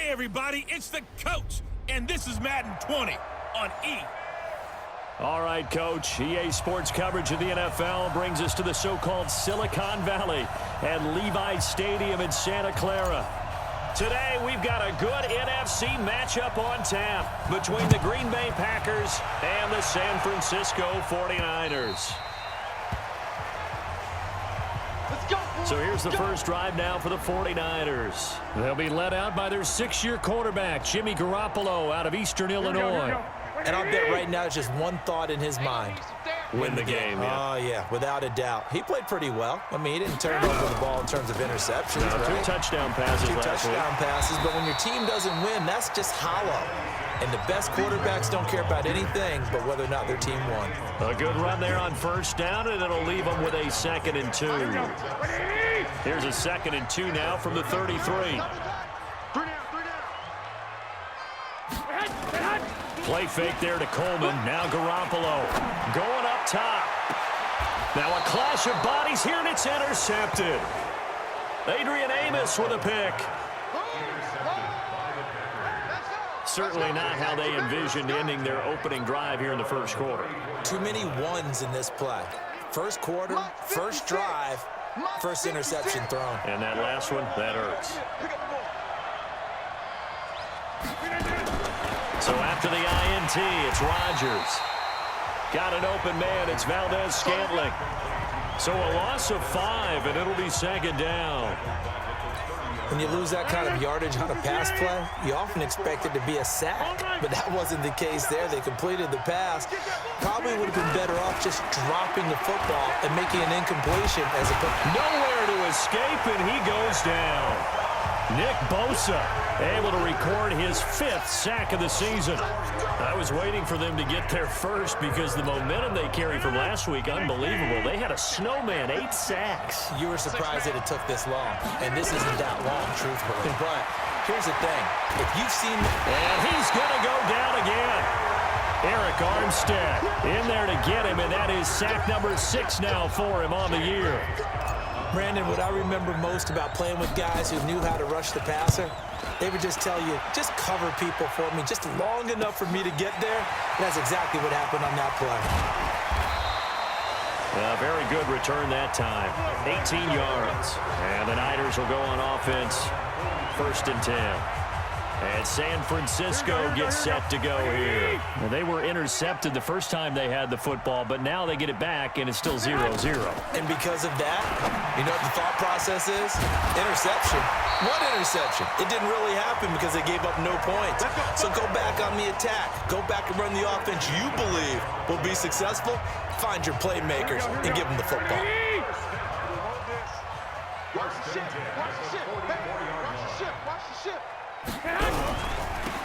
Hey, everybody, it's the coach, and this is Madden 20 on E. All right, Coach. EA Sports coverage of the NFL brings us to the so-called Silicon Valley at Levi Stadium in Santa Clara. Today, we've got a good NFC matchup on tap between the Green Bay Packers and the San Francisco 49ers. So here's the first drive now for the 49ers. They'll be led out by their six-year quarterback, Jimmy Garoppolo, out of Eastern Illinois. And I'll bet right now just one thought in his mind. Win the game, yeah. Oh, yeah, without a doubt. He played pretty well. I mean, he didn't turn over the ball in terms of interceptions. No, right? Two touchdown passes last week. But when your team doesn't win, that's just hollow. And the best quarterbacks don't care about anything but whether or not their team won. A good run there on first down, and it'll leave them with a 2nd and 2. Here's a 2nd and 2 now from the 33. Play fake there to Coleman. Now Garoppolo going up top. Now a clash of bodies here, and it's intercepted. Adrian Amos with a pick. Certainly not how they envisioned ending their opening drive here in the first quarter. Too many ones in this play. First quarter, first drive, first interception thrown. And that last one, that hurts. So after the INT, it's Rodgers. Got an open man, it's Valdez-Scantling. So a loss of 5, and it'll be 2nd down. When you lose that kind of yardage on a pass play, you often expect it to be a sack. But that wasn't the case there. They completed the pass. Probably would have been better off just dropping the football and making an incompletion as opposed. Nowhere to escape, and he goes down. Nick Bosa able to record his 5th sack of the season. I was waiting for them to get there first because the momentum they carry from last week, unbelievable. They had a snowman, 8 sacks. You were surprised that it took this long, and this isn't that long, truthfully. But here's the thing. If you've seen... And he's going to go down again. Eric Armstead in there to get him, and that is sack number 6 now for him on the year. Brandon, what I remember most about playing with guys who knew how to rush the passer, they would just tell you, just cover people for me, just long enough for me to get there. And that's exactly what happened on that play. Very good return that time. 18 yards. And the Niners will go on offense. 1st and 10. And San Francisco gets set to go here. Well, they were intercepted the first time they had the football, but now they get it back, and it's still 0-0. And because of that, you know what the thought process is? Interception. What interception? It didn't really happen because they gave up no points. So go back on the attack. Go back and run the offense you believe will be successful. Find your playmakers and give them the football. Watch the ship. Watch the ship. Watch the ship. Watch the ship.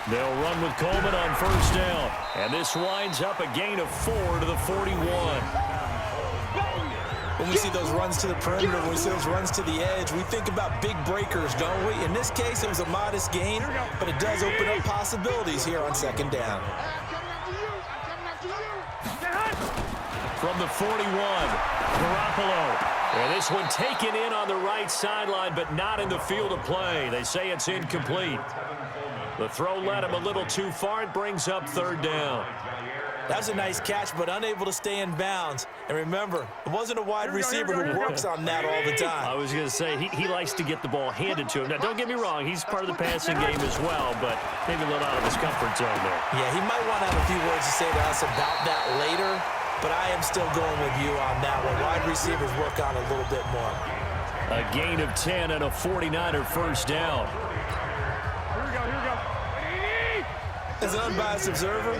They'll run with Coleman on first down. And this winds up a gain of 4 to the 41. When we see those runs to the perimeter, when we see those runs to the edge, we think about big breakers, don't we? In this case, it was a modest gain, but it does open up possibilities here on 2nd down. From the 41, Garoppolo. And this one taken in on the right sideline, but not in the field of play. They say it's incomplete. The throw led him a little too far. It brings up 3rd down. That was a nice catch, but unable to stay in bounds. And remember, it wasn't a wide receiver who works on that all the time. I was going to say, he likes to get the ball handed to him. Now, don't get me wrong. He's part of the passing game as well, but maybe a little out of his comfort zone there. Yeah, he might want to have a few words to say to us about that later. But I am still going with you on that one. Wide receivers work on a little bit more. A gain of 10 and a 49er first down. Here we go. As an unbiased observer,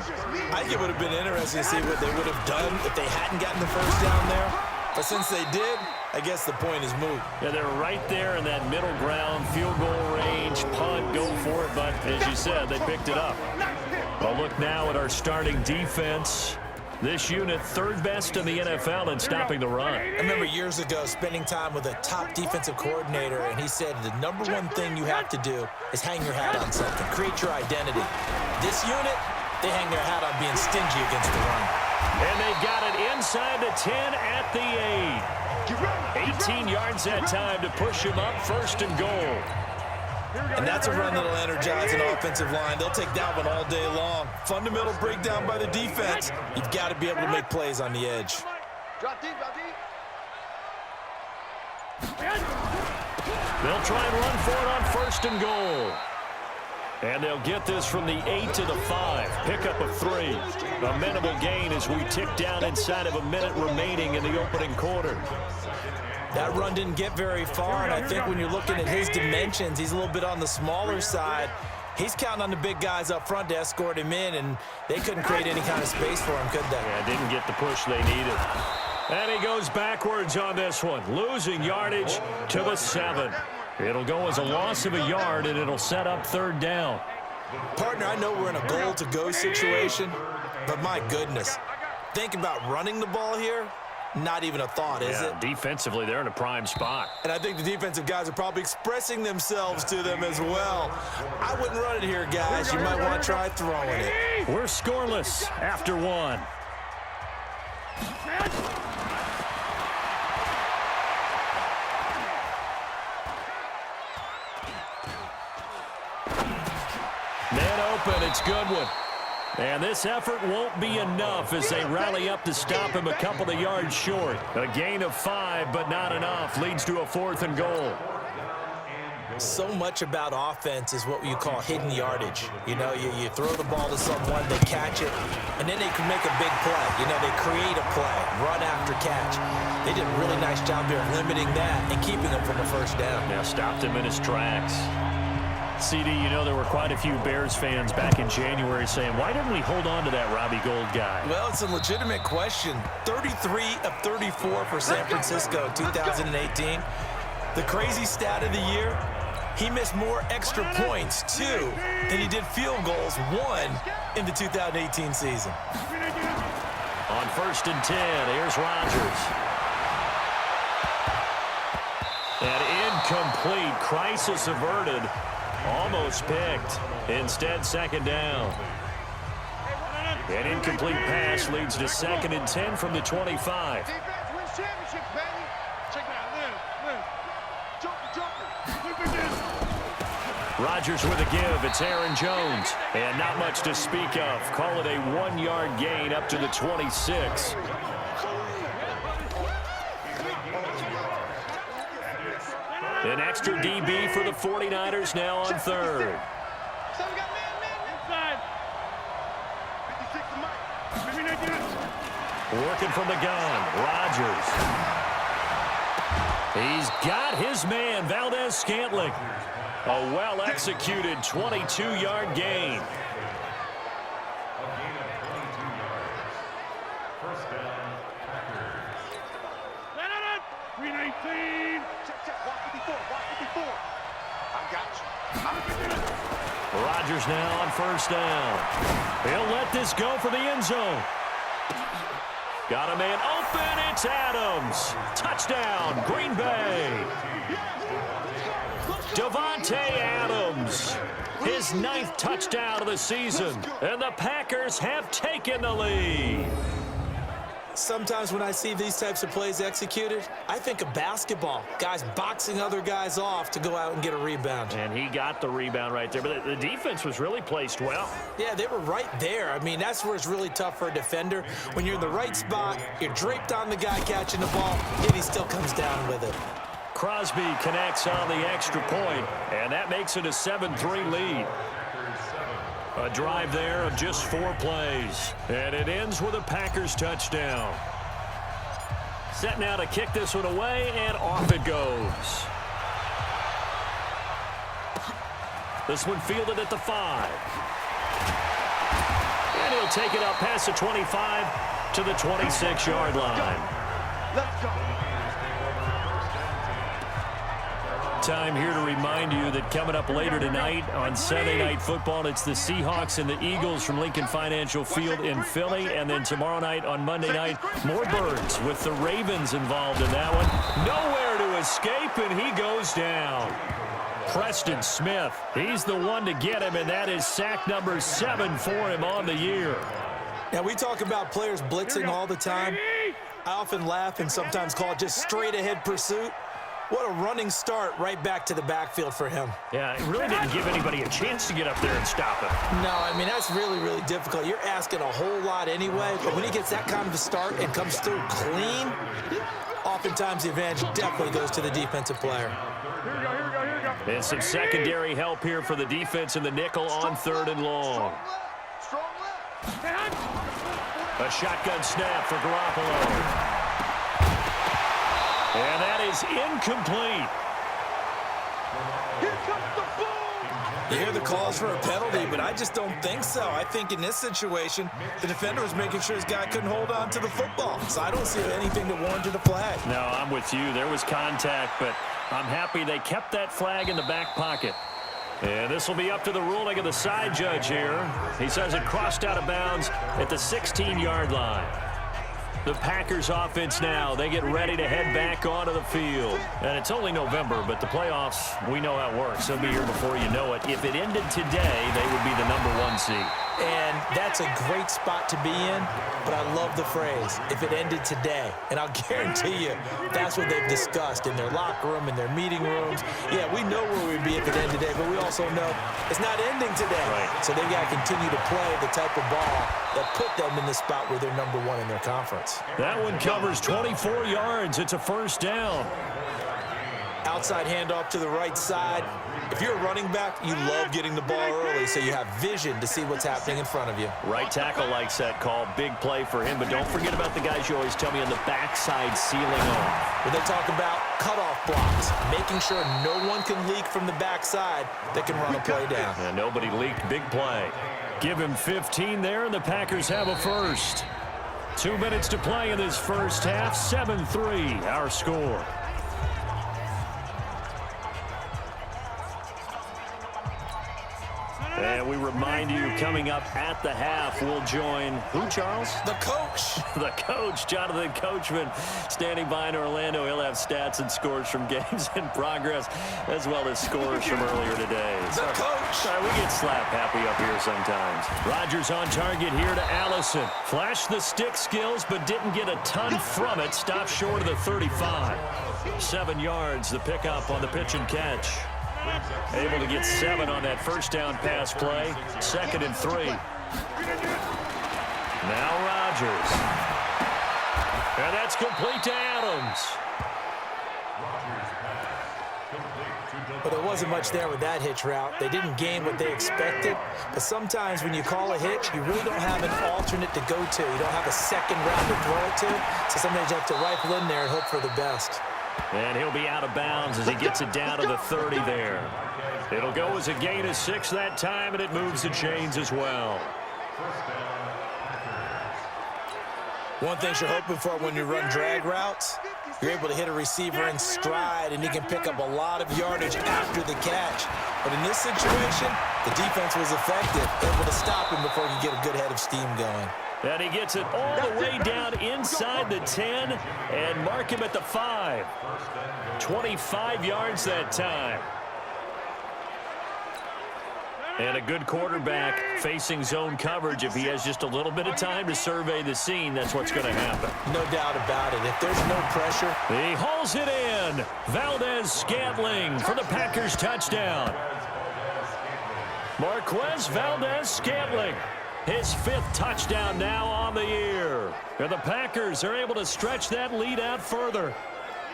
I think it would have been interesting to see what they would have done if they hadn't gotten the first down there. But since they did, I guess the point is moot. Yeah, they're right there in that middle ground, field goal range, punt, go for it. But as you said, they picked it up. Well, look now at our starting defense. This unit, 3rd best in the NFL in stopping the run. I remember years ago spending time with a top defensive coordinator, and he said the #1 thing you have to do is hang your hat on something. Create your identity. This unit, they hang their hat on being stingy against the run. And they got it inside the 10 at the 8. 18 yards that time to push him up 1st and goal. And that's a run that'll energize an offensive line. They'll take that one all day long. Fundamental breakdown by the defense. You've got to be able to make plays on the edge. Drop deep, drop deep. They'll try and run for it on 1st and goal. And they'll get this from the 8 to the 5. Pickup of 3. A minimal gain as we tick down inside of a minute remaining in the opening quarter. That run didn't get very far, and I think when you're looking at his dimensions, he's a little bit on the smaller side. He's counting on the big guys up front to escort him in, and they couldn't create any kind of space for him, could they? Yeah, didn't get the push they needed. And he goes backwards on this one, losing yardage to the 7. It'll go as a loss of a yard, and it'll set up 3rd down. Partner, I know we're in a goal-to-go situation, but my goodness, think about running the ball here. Not even a thought, is it? Defensively, they're in a prime spot. And I think the defensive guys are probably expressing themselves to them as well. I wouldn't run it here, guys. You might want to try throwing it. We're scoreless after 1. Man open, it's Goodwin. And this effort won't be enough as they rally up to stop him a couple of yards short. A gain of 5, but not enough. Leads to a 4th and goal. So much about offense is what you call hidden yardage. You know, you throw the ball to someone, they catch it, and then they can make a big play. You know, they create a play, run after catch. They did a really nice job here of limiting that and keeping him from a 1st down. Now stopped him in his tracks. CD, you know, there were quite a few Bears fans back in January saying, why didn't we hold on to that Robbie Gould guy? Well, it's a legitimate question. 33 of 34 for San Francisco in 2018. The crazy stat of the year, he missed more extra points, 2, than he did field goals, 1, in the 2018 season. On 1st and 10, here's Rodgers. And incomplete, crisis averted. Almost picked. Instead, 2nd down. An incomplete pass leads to 2nd and 10 from the 25. Defense wins championships, baby. Check it out. Jumper. Rodgers with a give. It's Aaron Jones. And not much to speak of. Call it a 1-yard gain up to the 26. An extra DB for the 49ers now on 3rd. So we got man inside. 56 to Mike. Working from the gun, Rodgers. He's got his man, Valdez-Scantling. A well-executed 22-yard gain. Rodgers now on 1st down. He'll let this go for the end zone. Got a man open. It's Adams. Touchdown, Green Bay. Davante Adams. His 9th touchdown of the season. And the Packers have taken the lead. Sometimes when I see these types of plays executed, I think of basketball. Guys boxing other guys off to go out and get a rebound. And he got the rebound right there. But the defense was really placed well. Yeah, they were right there. I mean, that's where it's really tough for a defender. When you're in the right spot, you're draped on the guy catching the ball, and he still comes down with it. Crosby connects on the extra point, and that makes it a 7-3 lead. A drive there of just 4 plays. And it ends with a Packers touchdown. Set now to kick this one away, and off it goes. This one fielded at the 5. And he'll take it up past the 25 to the 26-yard line. Let's go. Time here to remind you that coming up later tonight on Sunday Night Football, it's the Seahawks and the Eagles from Lincoln Financial Field in Philly. And then tomorrow night on Monday night, more Birds with the Ravens involved in that one. Nowhere to escape, and he goes down. Preston Smith, he's the one to get him, and that is sack number 7 for him on the year. Now, we talk about players blitzing all the time. I often laugh and sometimes call it just straight-ahead pursuit. What a running start right back to the backfield for him. Yeah, it really didn't give anybody a chance to get up there and stop him. No, I mean, that's really, really difficult. You're asking a whole lot anyway, but when he gets that kind of a start and comes through clean, oftentimes the advantage definitely goes to the defensive player. And some secondary help here for the defense in the nickel on 3rd and long. A shotgun snap for Garoppolo. And that is incomplete. Here comes the ball. You hear the calls for a penalty, but I just don't think so. I think in this situation, the defender was making sure his guy couldn't hold on to the football. So I don't see anything that warranted a flag. No, I'm with you. There was contact, but I'm happy they kept that flag in the back pocket. And this will be up to the ruling of the side judge here. He says it crossed out of bounds at the 16-yard line. The Packers offense now, they get ready to head back onto the field. And it's only November, but the playoffs, we know how it works. They'll be here before you know it. If it ended today, they would be the #1 seed. And that's a great spot to be in, but I love the phrase, if it ended today. And I'll guarantee you, that's what they've discussed in their locker room, in their meeting rooms. Yeah, we know where we'd be if it ended today, but we also know it's not ending today. Right. So they've got to continue to play the type of ball that put them in the spot where they're #1 in their conference. That one covers 24 yards. It's a 1st down. Outside handoff to the right side. If you're a running back, you love getting the ball early so you have vision to see what's happening in front of you. Right tackle likes that call. Big play for him, but don't forget about the guys you always tell me on the backside sealing off. When they talk about cutoff blocks, making sure no one can leak from the backside that can run a play down. And nobody leaked. Big play. Give him 15 there, and the Packers have a first. 2 minutes to play in this first half. 7-3, our score. And we remind you, coming up at the half, we'll join who, Charles? The coach. The coach, Jonathan Coachman, standing by in Orlando. He'll have stats and scores from games in progress, as well as scores from earlier today. The coach. Sorry, we get slap happy up here sometimes. Rodgers on target here to Allison. Flashed the stick skills, but didn't get a ton from it. Stopped short of the 35. 7 yards, the pickup on the pitch and catch. Able to get 7 on that first down pass play. 2nd and 3. Now Rodgers. And that's complete to Adams. But there wasn't much there with that hitch route. They didn't gain what they expected. But sometimes when you call a hitch, you really don't have an alternate to go to. You don't have a second route to throw it to. So sometimes you have to rifle in there and hope for the best. And he'll be out of bounds as he gets it down to the 30 there. It'll go as a gain of 6 that time, and it moves the chains as well. One thing you're hoping for when you run drag routes, you're able to hit a receiver in stride, and he can pick up a lot of yardage after the catch. But in this situation, the defense was effective, able to stop him before he could get a good head of steam going. And he gets it all the way down inside the 10 and mark him at the 5. 25 yards that time. And a good quarterback facing zone coverage. If he has just a little bit of time to survey the scene, that's what's going to happen. No doubt about it. If there's no pressure. He hauls it in. Valdez-Scantling for the Packers touchdown. Marquez Valdez-Scantling. His 5th touchdown now on the year. And the Packers are able to stretch that lead out further.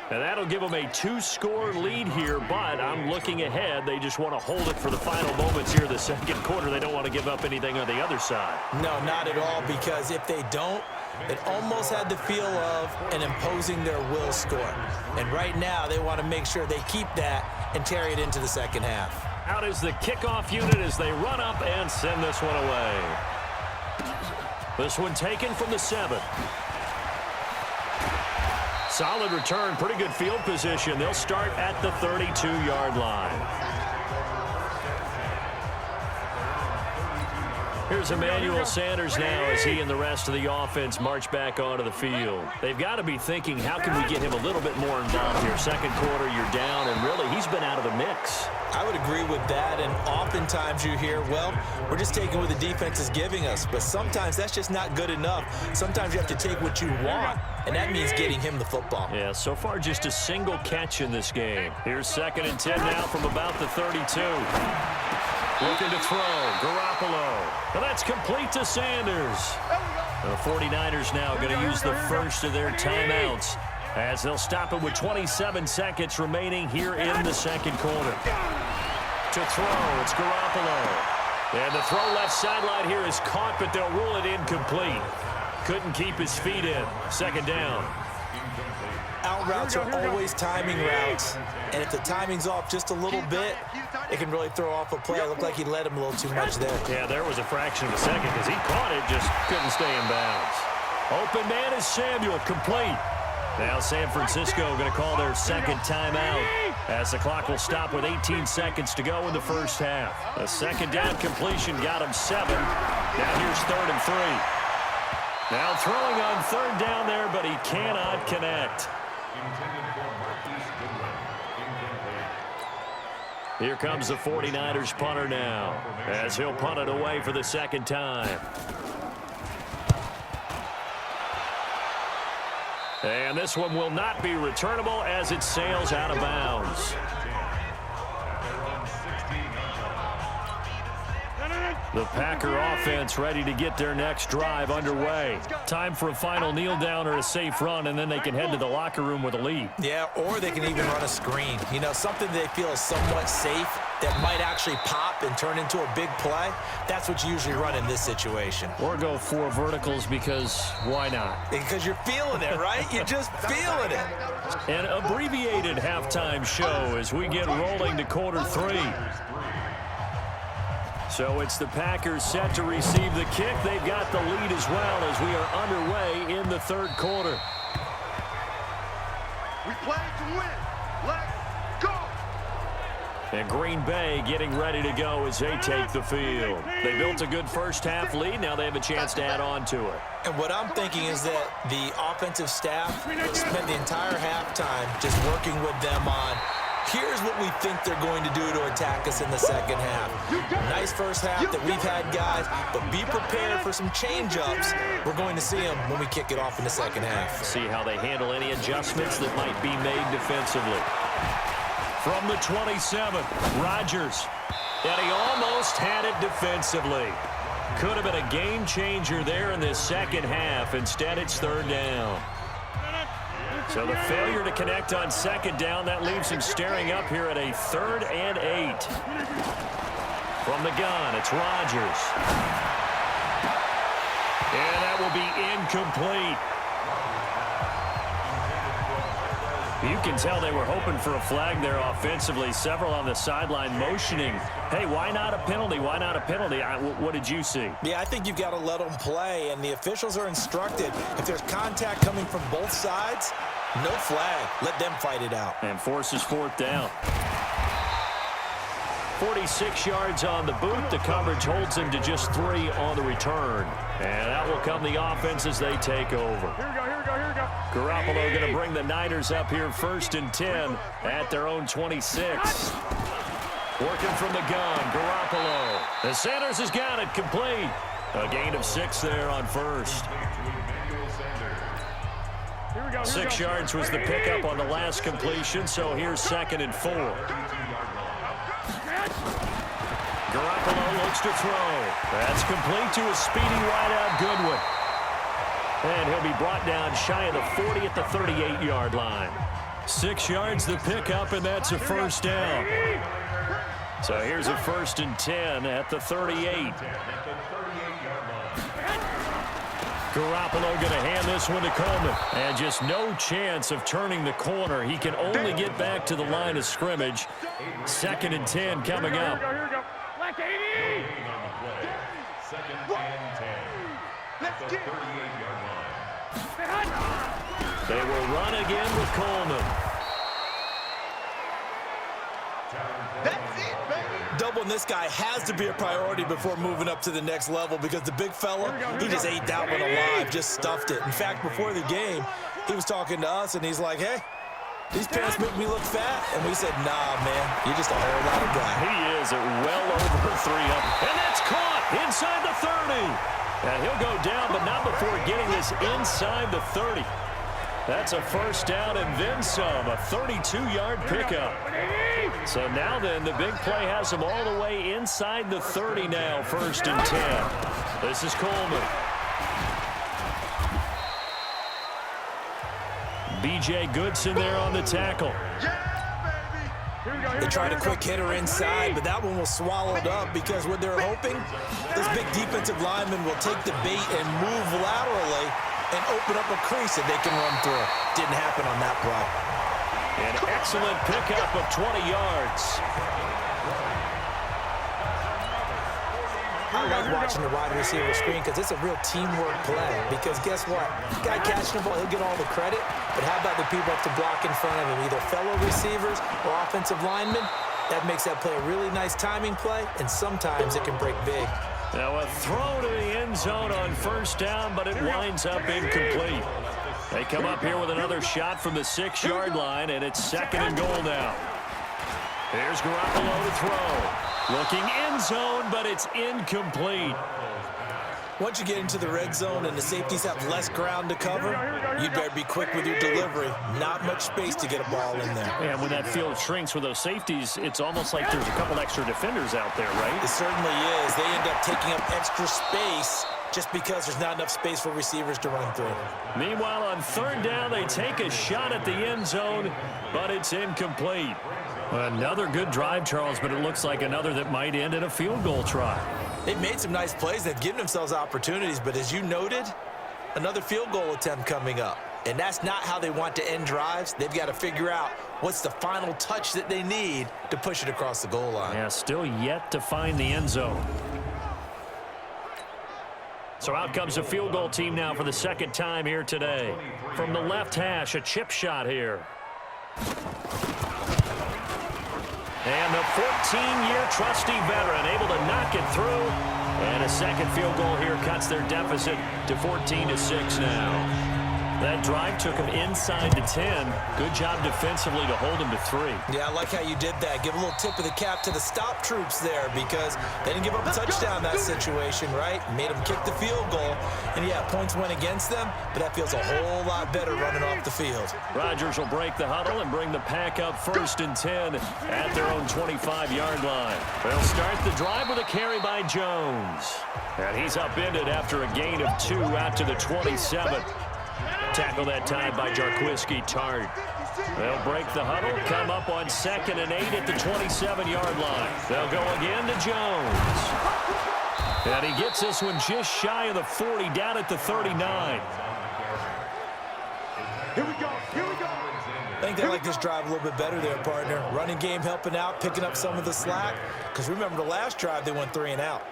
And that'll give them a 2-score lead here, but I'm looking ahead. They just want to hold it for the final moments here in the second quarter. They don't want to give up anything on the other side. No, not at all, because if they don't, it almost had the feel of an imposing their will score. And right now, they want to make sure they keep that and carry it into the second half. Out is the kickoff unit as they run up and send this one away. This one taken from the 7. Solid return, pretty good field position. They'll start at the 32-yard line. Here's Emmanuel Sanders now as he and the rest of the offense march back onto the field. They've got to be thinking, how can we get him a little bit more involved here? Second quarter, you're down, and really, he's been out of the mix. I would agree with that, and oftentimes you hear, well, we're just taking what the defense is giving us, but sometimes that's just not good enough. Sometimes you have to take what you want, and that means getting him the football. Yeah, so far just a single catch in this game. Here's 2nd and 10 now from about the 32. Looking to throw, Garoppolo. And that's complete to Sanders. The 49ers now going to use the first of their timeouts as they'll stop it with 27 seconds remaining here in the second quarter. To throw, it's Garoppolo. And the throw left sideline here is caught, but they'll rule it incomplete. Couldn't keep his feet in. 2nd down. Out routes are always timing routes, and if the timing's off just a little bit, it can really throw off a play. It looked like he led him a little too much there. Yeah, there was a fraction of a second because he caught it, just couldn't stay in bounds. Open man is Samuel, complete. Now San Francisco going to call their second timeout as the clock will stop with 18 seconds to go in the first half. A 2nd down completion got him 7. Now here's 3rd and 3. Now throwing on 3rd down there, but he cannot connect. Here comes the 49ers punter now as he'll punt it away for the 2nd time. And this one will not be returnable as it sails out of bounds. The Packer offense ready to get their next drive underway. Time for a final kneel down or a safe run, and then they can head to the locker room with a lead. Yeah, or they can even run a screen. You know, something they feel is somewhat safe that might actually pop and turn into a big play. That's what you usually run in this situation. Or go 4 verticals because why not? Because you're feeling it, right? You're just feeling it. An abbreviated halftime show as we get rolling to quarter 3. So it's the Packers set to receive the kick. They've got the lead as well as we are underway in the 3rd quarter. We play to win. Let's go. And Green Bay getting ready to go as they take the field. They built a good first half lead. Now they have a chance to add on to it. And what I'm thinking is that the offensive staff spent the entire halftime just working with them on, here's what we think they're going to do to attack us in the second half. Nice first half that we've had, guys, but be prepared for some change-ups. We're going to see them when we kick it off in the second half. See how they handle any adjustments that might be made defensively. From the 27, Rodgers. And he almost had it defensively. Could have been a game changer there in this second half. Instead, it's 3rd down. So the failure to connect on 2nd down, that leaves him staring up here at a 3rd and 8. From the gun, it's Rodgers. And that will be incomplete. You can tell they were hoping for a flag there offensively. Several on the sideline motioning, hey, why not a penalty? Why not a penalty? What did you see? Yeah, I think you've got to let them play, and the officials are instructed. If there's contact coming from both sides, no flag. Let them fight it out. And forces 4th down. 46 yards on the boot. The coverage holds him to just 3 on the return. And out will come the offense as they take over. Here we go, here we go, here we go. Garoppolo going to bring the Niners up here 1st and 10 at their own 26. Working from the gun, Garoppolo. And Sanders has got it complete. A gain of 6 there on 1st. 6 yards was the pickup on the last completion, so here's 2nd and 4. Garoppolo looks to throw. That's complete to a speedy wideout Goodwin. And he'll be brought down shy of the 40 at the 38-yard line. 6 yards the pickup, and that's a 1st down. So here's a 1st and 10 at the 38. Garoppolo going to hand this one to Coleman. And just no chance of turning the corner. He can only get back to the line of scrimmage. 2nd and 10 coming up. Here we go. Black 80. Let's get it. They will run again with Coleman. That's it, baby. Doubling this guy has to be a priority before moving up to the next level because the big fella, he just ate that one alive, just stuffed it. In fact, before the game, he was talking to us, and he's like, hey, These pants make me look fat. And we said, nah, man, you're just a whole lot of guy. He is at well over 300. And that's caught inside the 30. And he'll go down, but not before getting this inside the 30. That's a first down and then some, a 32-yard pickup. So now then, the big play has him all the way inside the 30 now, 1st and 10. This is Coleman. B.J. Goodson there on the tackle. They tried a quick hitter inside, but that one was swallowed up because what they're hoping, this big defensive lineman will take the bait and move laterally and open up a crease that they can run through. Didn't happen on that play. An excellent pickup of 20 yards. I like watching the wide receiver screen because it's a real teamwork play. Because guess what? Guy catching the ball, he'll get all the credit. But how about the people up to block in front of him? Either fellow receivers or offensive linemen. That makes that play a really nice timing play, and sometimes it can break big. Now a throw to the end zone on 1st down, but it winds up incomplete. They come up here with another shot from the 6-yard line, and it's 2nd and goal now. Here's Garoppolo to throw. Looking end zone, but it's incomplete. Once you get into the red zone and the safeties have less ground to cover, you better be quick with your delivery. Not much space to get a ball in there. And when that field shrinks with those safeties, it's almost like there's a couple extra defenders out there, right? It certainly is. They end up taking up extra space just because there's not enough space for receivers to run through. Meanwhile, on 3rd down, they take a shot at the end zone, but it's incomplete. Another good drive, Charles, but it looks like another that might end in a field goal try. They've made some nice plays. They've given themselves opportunities, but as you noted, another field goal attempt coming up. And that's not how they want to end drives. They've got to figure out what's the final touch that they need to push it across the goal line. Yeah, still yet to find the end zone. So out comes a field goal team now for the 2nd time here today. From the left hash, a chip shot here. And the 14-year trusty veteran able to knock it through. And a 2nd field goal here cuts their deficit to 14-6 now. That drive took him inside to 10. Good job defensively to hold him to 3. Yeah, I like how you did that. Give a little tip of the cap to the stop troops there because they didn't give up a touchdown in that situation, right? Made them kick the field goal. And, yeah, points went against them, but that feels a whole lot better running off the field. Rodgers will break the huddle and bring the pack up 1st and 10 at their own 25-yard line. They'll start the drive with a carry by Jones. And he's upended after a gain of 2 out to the 27. Tackle that time by Jarquiski Tart. They'll break the huddle, come up on 2nd and 8 at the 27-yard line. They'll go again to Jones. And he gets this one just shy of the 40, down at the 39. Here we go. Here we go. I think they like this drive a little bit better there, partner. Running game helping out, picking up some of the slack. Because remember the last drive, they went 3 and out.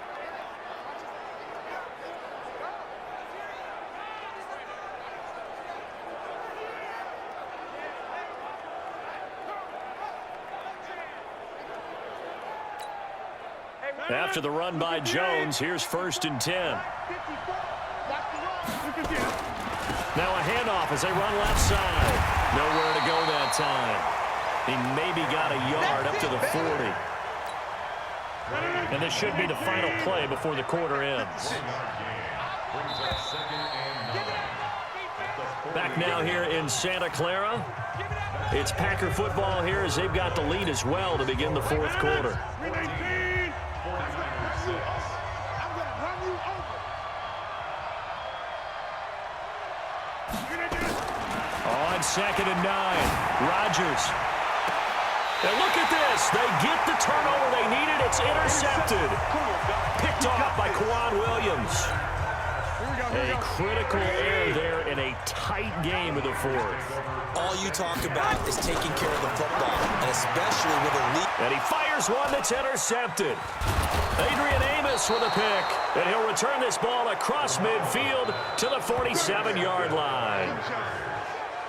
After the run by Jones, here's 1st and 10. Now a handoff as they run left side. Nowhere to go that time. He maybe got a yard up to the 40. And this should be the final play before the quarter ends. Back now here in Santa Clara. It's Packer football here as they've got the lead as well to begin the 4th quarter. On 2nd and 9, Rodgers. And look at this. They get the turnover they needed. It's intercepted. Picked off by Quan Williams. A critical error there in a tight game of the 4th. All you talk about is taking care of the football, and especially with a lead. And he fires one that's intercepted. Adrian Amos with a pick, and he'll return this ball across midfield to the 47-yard line.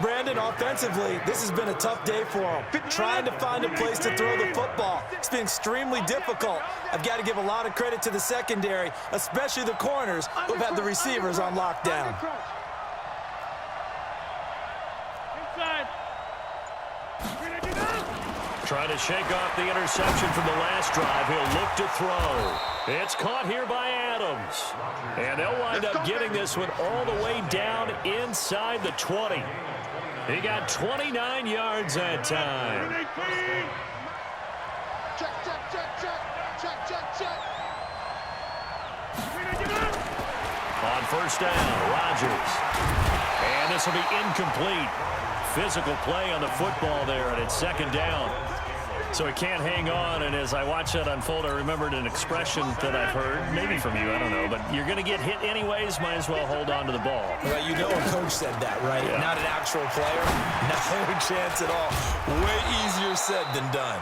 Brandon, offensively, this has been a tough day for him. Trying to find a place to throw the football. It's been extremely difficult. I've got to give a lot of credit to the secondary, especially the corners who've had the receivers on lockdown. Trying to shake off the interception from the last drive. He'll look to throw. It's caught here by Adams. And they'll wind up getting this one all the way down inside the 20. He got 29 yards that time. Check, check, check, check. Check, check, check. On first down, Rodgers. And this will be incomplete. Physical play on the football there, and it's second down. So he can't hang on, and as I watch that unfold, I remembered an expression that I've heard, maybe from you, I don't know, but you're going to get hit anyways, might as well hold on to the ball. Well, you know a coach said that, right? Yeah. Not an actual player. No chance at all. Way easier said than done.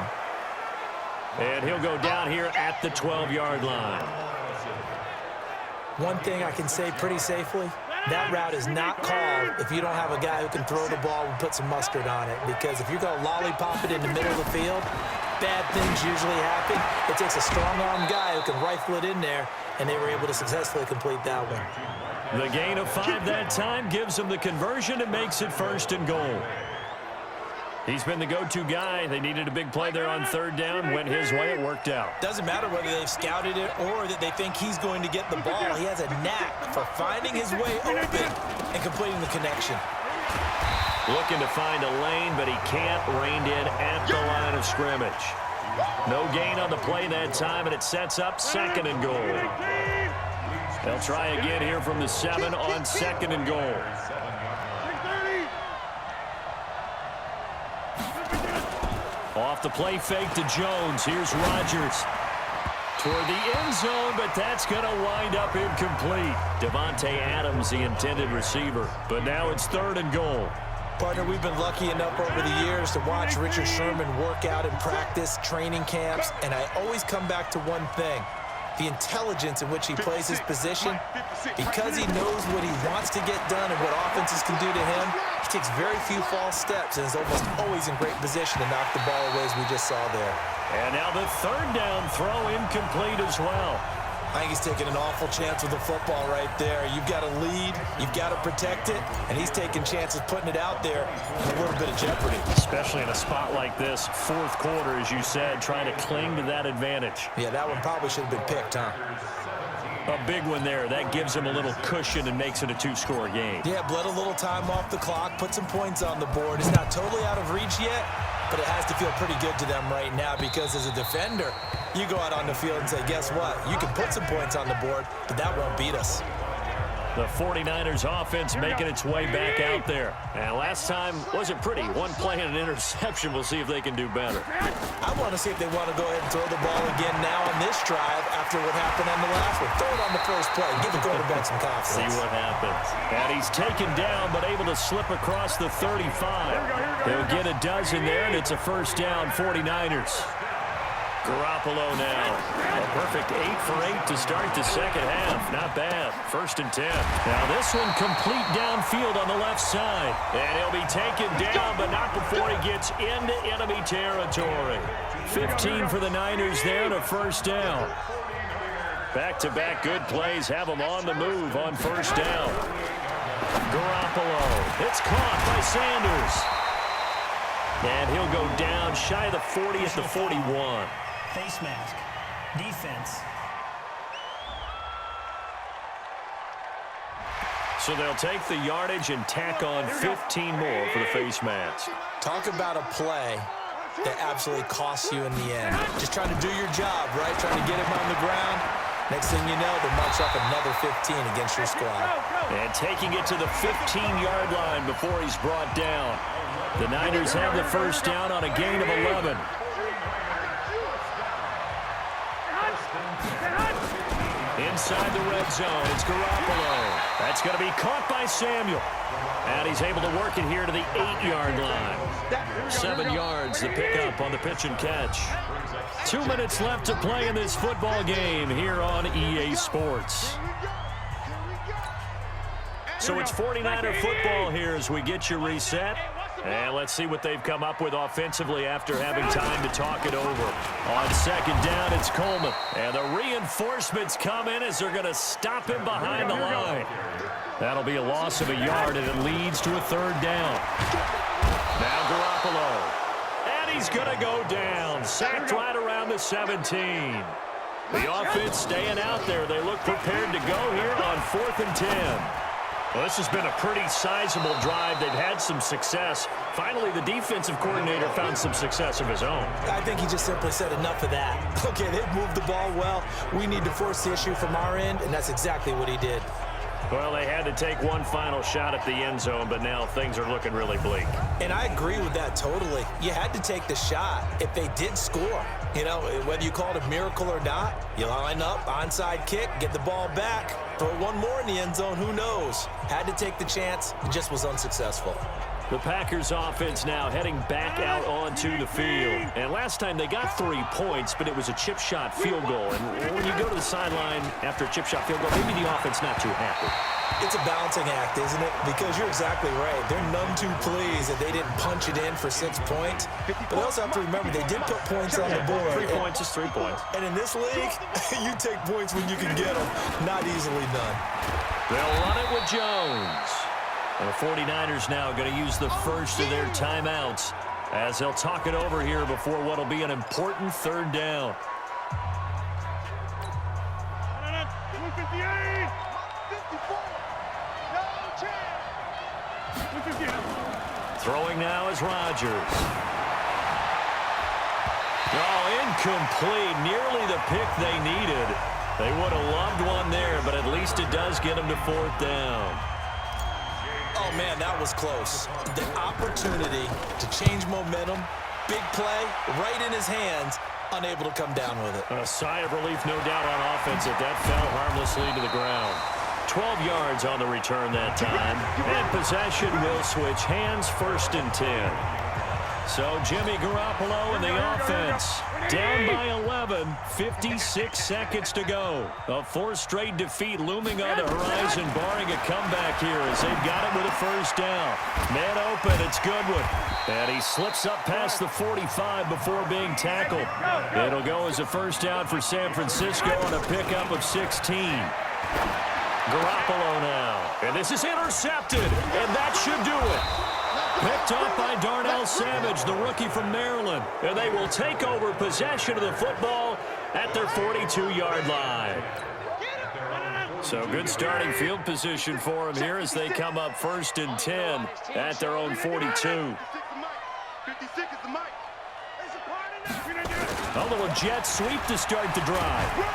And he'll go down here at the 12-yard line. One thing I can say pretty safely, that route is not called if you don't have a guy who can throw the ball and put some mustard on it. Because if you're going to lollipop it in the middle of the field, bad things usually happen. It takes a strong-arm guy who can rifle it in there, and they were able to successfully complete that one. The gain of 5 that time gives him the conversion and makes it first and goal. He's been the go-to guy. They needed a big play there on third down. Went his way. It worked out. Doesn't matter whether they've scouted it or that they think he's going to get the ball. He has a knack for finding his way open and completing the connection. Looking to find a lane, but he can't. Reined in at the line of scrimmage. No gain on the play that time, and it sets up second and goal. They'll try again here from the 7 on second and goal. Off the play fake to Jones. Here's Rodgers. Toward the end zone, but that's going to wind up incomplete. Davante Adams, the intended receiver. But now it's third and goal. Partner, we've been lucky enough over the years to watch Richard Sherman work out in practice, training camps, and I always come back to one thing. The intelligence in which he plays his position, because he knows what he wants to get done and what offenses can do to him, he takes very few false steps and is almost always in great position to knock the ball away as we just saw there. And now the third down throw incomplete as well. I think he's taking an awful chance with the football right there. You've got to lead, you've got to protect it, and he's taking chances putting it out there in a little bit of jeopardy. Especially in a spot like this, fourth quarter, as you said, trying to cling to that advantage. Yeah, that one probably should have been picked, huh? A big one there. That gives him a little cushion and makes it a two-score game. Yeah, bled a little time off the clock, put some points on the board. It's not totally out of reach yet, but it has to feel pretty good to them right now because as a defender, you go out on the field and say, guess what? You can put some points on the board, but that won't beat us. The 49ers offense making its way back out there. And last time wasn't pretty. One play and an interception. We'll see if they can do better. I want to see if they want to go ahead and throw the ball again now on this drive after what happened on the last one. Throw it on the first play. Give the quarterback some confidence. See what happens. And he's taken down but able to slip across the 35. They'll get a dozen there, and it's a first down, 49ers. Garoppolo now. A perfect 8 for 8 to start the second half. Not bad. First and 10. Now this one complete downfield on the left side. And he'll be taken down, but not before he gets into enemy territory. 15 for the Niners there and a first down. Back-to-back good plays have him on the move on first down. Garoppolo. It's caught by Sanders. And he'll go down shy of the 40 at the 41. Face mask. Defense. So they'll take the yardage and tack on 15 more for the face mask. Talk about a play that absolutely costs you in the end. Just trying to do your job, right? Trying to get him on the ground. Next thing you know, they march up another 15 against your squad. And taking it to the 15-yard line before he's brought down. The Niners have the first down on a gain of 11. Inside the red zone, it's Garoppolo. That's going to be caught by Samuel. And he's able to work it here to the 8-yard line. 7 yards, the pickup on the pitch and catch. 2 minutes left to play in this football game here on EA Sports. So it's 49er football here as we get you reset. And let's see what they've come up with offensively after having time to talk it over. On second down, it's Coleman. And the reinforcements come in as they're going to stop him behind the line. That'll be a loss of a yard, and it leads to a third down. Now Garoppolo. And And he's going to go down. Sacked right around the 17. The offense staying out there. They look prepared to go here on 4th and 10. Well, this has been a pretty sizable drive. They've had some success. Finally, the defensive coordinator found some success of his own. I think he just simply said enough of that. Okay, they've moved the ball well. We need to force the issue from our end, and that's exactly what he did. Well, they had to take one final shot at the end zone, but now things are looking really bleak. And I agree with that totally. You had to take the shot if they did score. You know, whether you call it a miracle or not, you line up, onside kick, get the ball back, throw one more in the end zone, who knows? Had to take the chance, it just was unsuccessful. The Packers offense now heading back out onto the field. And last time they got 3 points, but it was a chip shot field goal. And when you go to the sideline after a chip shot field goal, maybe the offense not too happy. It's a balancing act, isn't it? Because you're exactly right. They're none too pleased that they didn't punch it in for 6 points. But they also have to remember they did put points on the board. 3 points is 3 points. And in this league, you take points when you can get them. Not easily done. They'll run it with Jones. And the 49ers now going to use the first of their timeouts as they'll talk it over here before what will be an important 3rd down. Throwing now is Rodgers. Oh, incomplete. Nearly the pick they needed. They would have loved one there, but at least it does get them to 4th down. Oh, man, that was close. The opportunity to change momentum, big play, right in his hands, unable to come down with it. A sigh of relief, no doubt, on offense that fell harmlessly to the ground. 12 yards on the return that time. And possession will switch hands, 1st and 10. So Jimmy Garoppolo and the offense down by 11, 56 seconds to go. A 4th straight defeat looming on the horizon, barring a comeback here as they've got it with a 1st down. Man open, it's Goodwin. And he slips up past the 45 before being tackled. It'll go as a 1st down for San Francisco on a pickup of 16. Garoppolo now. And this is intercepted, and that should do it. Picked up by Darnell Savage, the rookie from Maryland. And they will take over possession of the football at their 42-yard line. So good starting field position for them here as they come up 1st and 10 at their own 42. A little jet sweep to start the drive.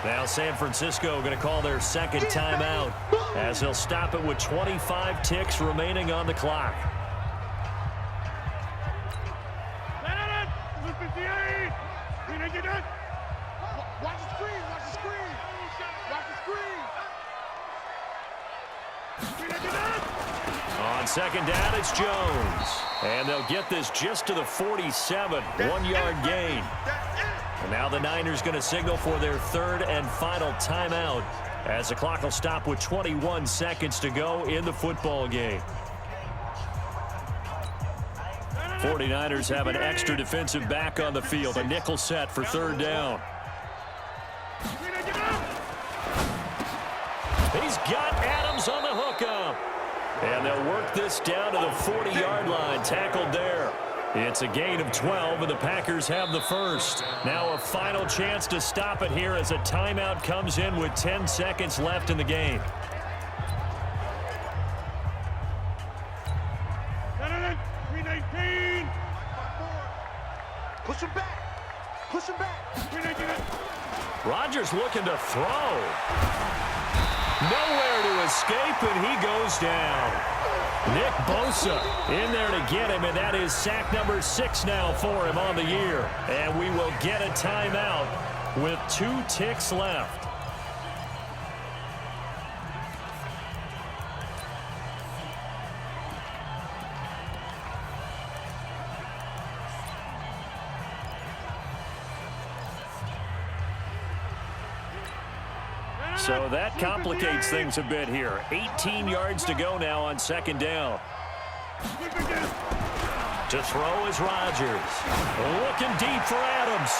Now San Francisco going to call their 2nd timeout as they'll stop it with 25 ticks remaining on the clock. Watch the screen, watch the screen. Watch the screen. On 2nd down, it's Jones. And they'll get this just to the 47, 1-yard gain. And now the Niners going to signal for their 3rd and final timeout as the clock will stop with 21 seconds to go in the football game. 49ers have an extra defensive back on the field, a nickel set for 3rd down. He's got Adams on the hookup. And they'll work this down to the 40-yard line, tackled there. It's a gain of 12, and the Packers have the 1st. Now a final chance to stop it here as a timeout comes in with 10 seconds left in the game. Push him back. Push him back. Rodgers looking to throw. Nowhere to escape, and he goes down. Nick Bosa in there to get him, and that is sack number 6 now for him on the year. And we will get a timeout with 2 ticks left. So that complicates things a bit here. 18 yards to go now on 2nd down. To throw is Rodgers. Looking deep for Adams.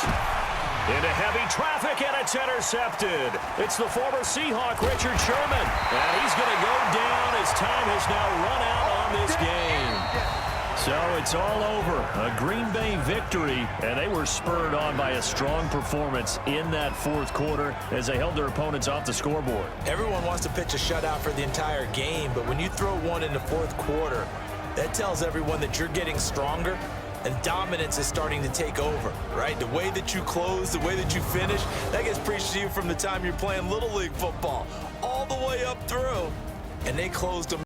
Into heavy traffic, and it's intercepted. It's the former Seahawk, Richard Sherman. And he's going to go down as time has now run out on this game. So it's all over. A Green Bay victory, and they were spurred on by a strong performance in that fourth quarter as they held their opponents off the scoreboard. Everyone wants to pitch a shutout for the entire game, but when you throw one in the fourth quarter, that tells everyone that you're getting stronger and dominance is starting to take over, right? The way that you close, the way that you finish, that gets preached to you from the time you're playing Little League football all the way up through, and they closed them